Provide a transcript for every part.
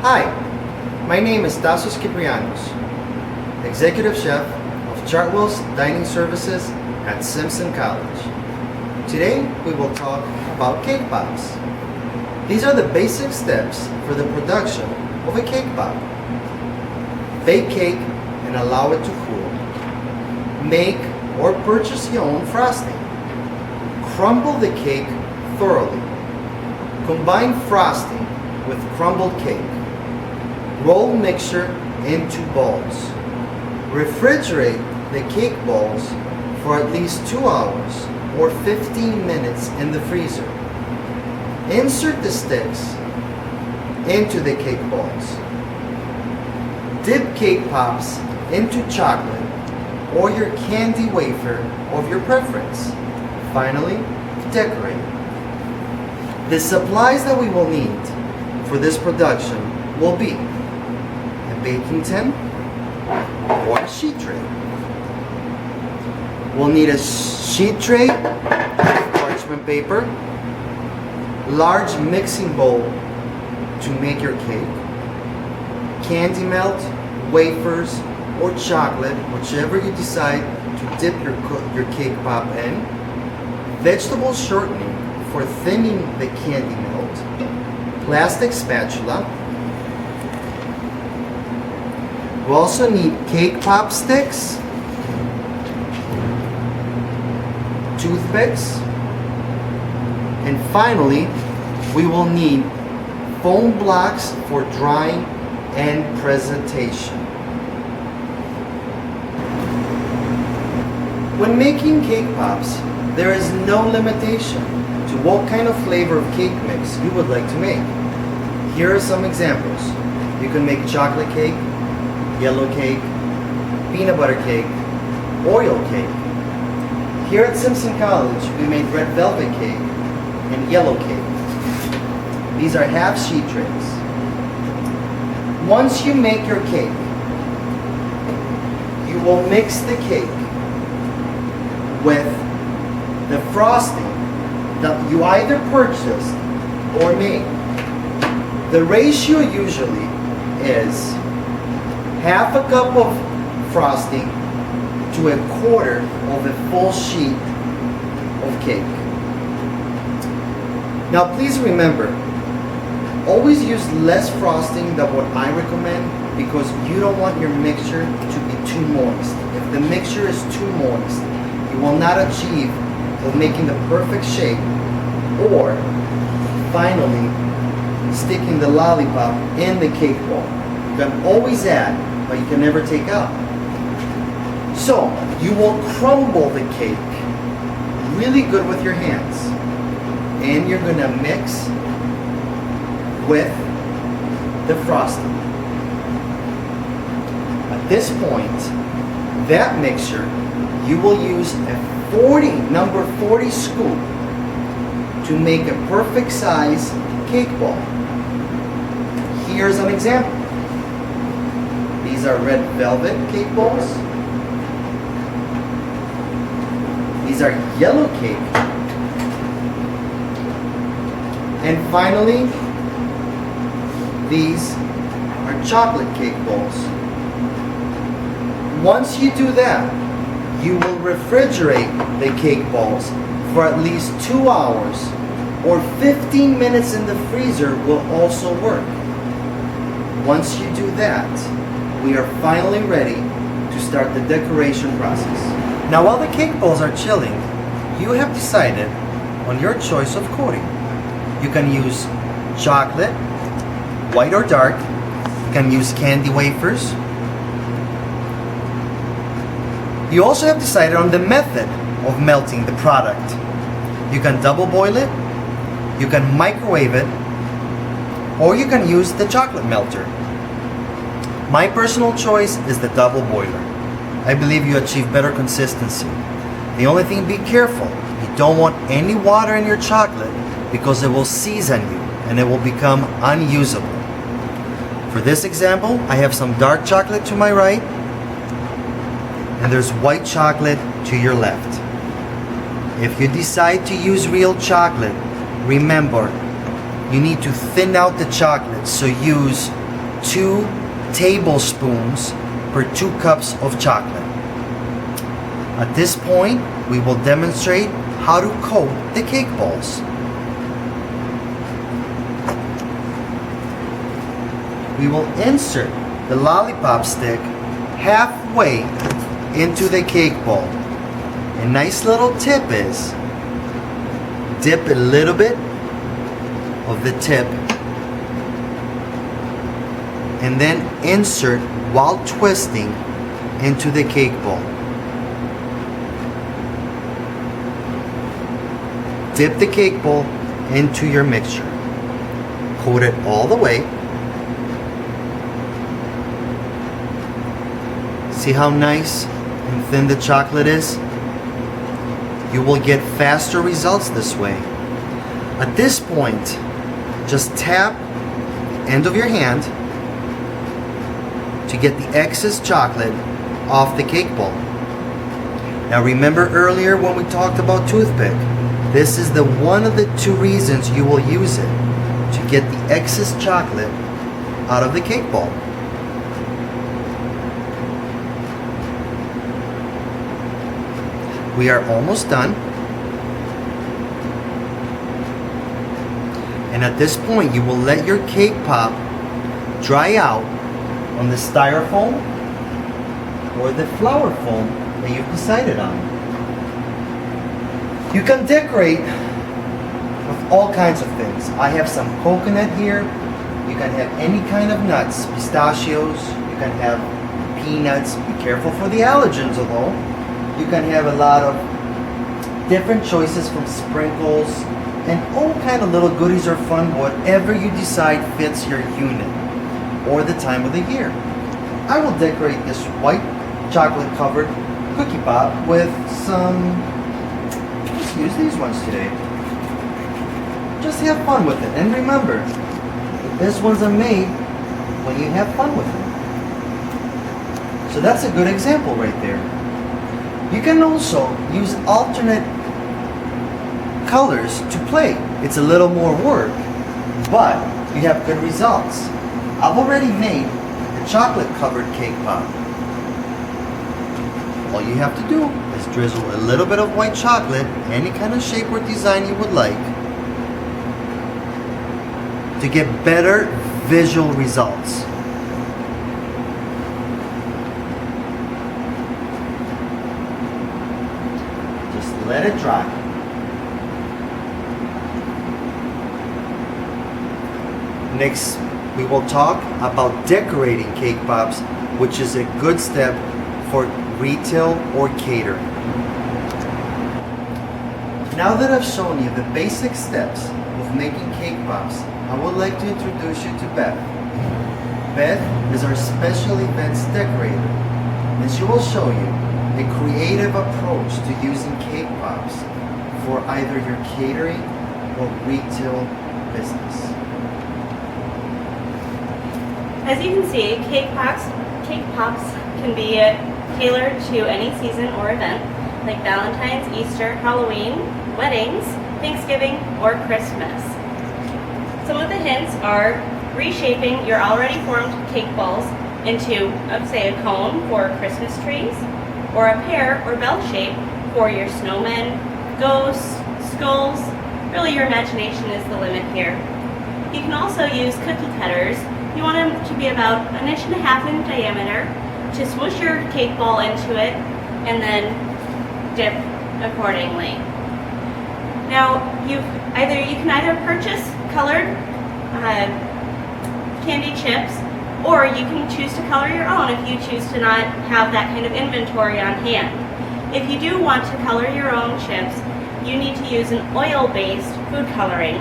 Hi, my name is Tasos Kiprianos, Executive Chef of Chartwells Dining Services at Simpson College. Today we will talk about cake pops. These are the basic steps for the production of a cake pop. Bake cake and allow it to cool. Make or purchase your own frosting. Crumble the cake thoroughly. Combine frosting with crumbled cake. Roll mixture into balls. Refrigerate the cake balls for at least 2 hours or 15 minutes in the freezer. Insert the sticks into the cake balls. Dip cake pops into chocolate or your candy wafer of your preference. Finally, decorate. The supplies that we will need for this production will be a baking tin or a sheet tray. We'll need a sheet tray, parchment paper, large mixing bowl to make your cake, candy melt, wafers, or chocolate, whichever you decide to dip your cake pop in, vegetable shortening for thinning the candy melt, plastic spatula. We also need cake pop sticks, toothpicks, and finally, we will need foam blocks for drying and presentation. When making cake pops, there is no limitation to what kind of flavor of cake mix you would like to make. Here are some examples. You can make chocolate cake, yellow cake, peanut butter cake, Oreo cake. Here at Simpson College, we made red velvet cake and yellow cake. These are half sheet trays. Once you make your cake, you will mix the cake with the frosting that you either purchased or made. The ratio usually is half a cup of frosting to a quarter of a full sheet of cake. Now please remember, always use less frosting than what I recommend because you don't want your mixture to be too moist. If the mixture is too moist, you will not achieve of making the perfect shape or finally sticking the lollipop in the cake ball. You can always add, but you can never take out. So you will crumble the cake really good with your hands and you're going to mix with the frosting. At this point, that mixture, you will use a number 40 scoop to make a perfect size cake ball. Here's an example. These are red velvet cake balls. These are yellow cake. And finally, these are chocolate cake balls. Once you do that, you will refrigerate the cake balls for at least 2 hours or 15 minutes in the freezer will also work. Once you do that, we are finally ready to start the decoration process. Now while the cake balls are chilling, you have decided on your choice of coating. You can use chocolate, white or dark. You can use candy wafers. You also have decided on the method of melting the product. You can double boil it, you can microwave it, or you can use the chocolate melter. My personal choice is the double boiler. I believe you achieve better consistency. The only thing, be careful. You don't want any water in your chocolate because it will seize on you and it will become unusable. For this example, I have some dark chocolate to my right and there's white chocolate to your left. If you decide to use real chocolate, remember, you need to thin out the chocolate, so use 2 tablespoons per 2 cups of chocolate. At this point, we will demonstrate how to coat the cake balls. We will insert the lollipop stick halfway into the cake ball. A nice little tip is dip a little bit of the tip and then insert while twisting into the cake ball. Dip the cake ball into your mixture. Coat it all the way. See how nice and thin the chocolate is? You will get faster results this way. At this point, just tap the end of your hand to get the excess chocolate off the cake ball. Now remember earlier when we talked about toothpick, this is the one of the 2 reasons you will use it, to get the excess chocolate out of the cake ball. We are almost done. And at this point, you will let your cake pop dry out on the styrofoam or the flour foam that you've decided on. You can decorate with all kinds of things. I have some coconut here. You can have any kind of nuts, pistachios. You can have peanuts. Be careful for the allergens although. You can have a lot of different choices from sprinkles and all kind of little goodies or fun, whatever you decide fits your unit or the time of the year. I will decorate this white chocolate covered cookie pop with some, let's use these ones today. Just have fun with it. And remember, the best ones are made when you have fun with them. So that's a good example right there. You can also use alternate colors to play. It's a little more work, but you have good results. I've already made a chocolate covered cake pop. All you have to do is drizzle a little bit of white chocolate, any kind of shape or design you would like, to get better visual results. Just let it dry. Next, we will talk about decorating cake pops, which is a good step for retail or catering. Now that I've shown you the basic steps of making cake pops, I would like to introduce you to Beth. Beth is our special events decorator, and she will show you a creative approach to using cake pops for either your catering or retail business. As you can see, cake pops can be tailored to any season or event, like Valentine's, Easter, Halloween, weddings, Thanksgiving, or Christmas. Some of the hints are reshaping your already formed cake balls into, say, a cone for Christmas trees, or a pear or bell shape for your snowmen, ghosts, skulls. Really, your imagination is the limit here. You can also use cookie cutters. You want them to be about 1.5 inches in diameter, to smoosh your cake ball into it and then dip accordingly. Now, you can either purchase colored candy chips, or you can choose to color your own if you choose to not have that kind of inventory on hand. If you do want to color your own chips, you need to use an oil-based food coloring.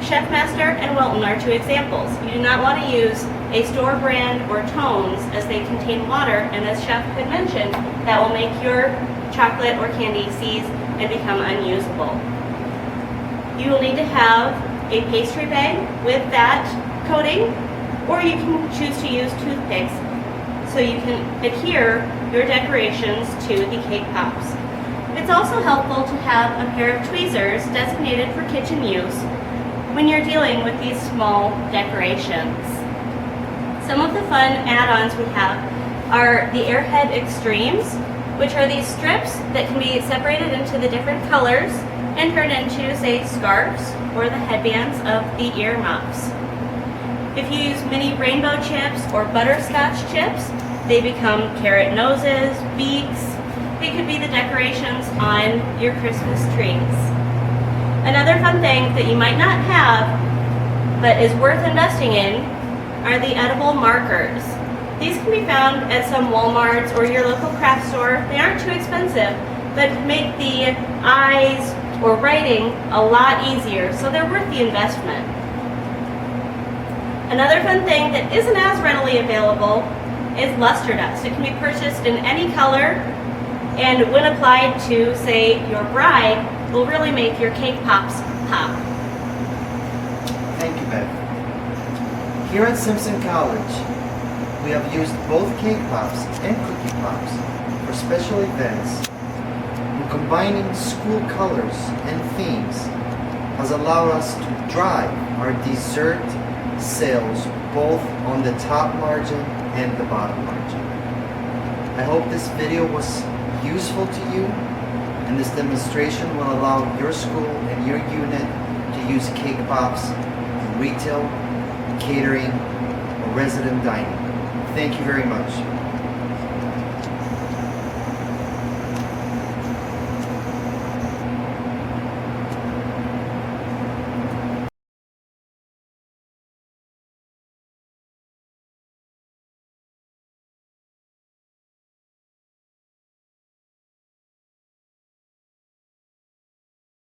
Chef Master and Wilton are 2 examples. You do not want to use a store brand or tones, as they contain water, and as Chef had mentioned, that will make your chocolate or candy seize and become unusable. You will need to have a pastry bag with that coating, or you can choose to use toothpicks so you can adhere your decorations to the cake pops. It's also helpful to have a pair of tweezers designated for kitchen use when you're dealing with these small decorations. Some of the fun add-ons we have are the Airhead Extremes, which are these strips that can be separated into the different colors and turned into, say, scarves or the headbands of the ear muffs. If you use mini rainbow chips or butterscotch chips, they become carrot noses, beaks. They could be the decorations on your Christmas trees. Another fun thing that you might not have, but is worth investing in, are the edible markers. These can be found at some Walmarts or your local craft store. They aren't too expensive, but make the eyes or writing a lot easier, so they're worth the investment. Another fun thing that isn't as readily available is luster dust. It can be purchased in any color, and when applied to, say, your bride, will really make your cake pops pop. Thank you, Beth. Here at Simpson College, we have used both cake pops and cookie pops for special events, and combining school colors and themes has allowed us to drive our dessert sales both on the top margin and the bottom margin. I hope this video was useful to you, and this demonstration will allow your school and your unit to use cake pops in retail, catering, or resident dining. Thank you very much.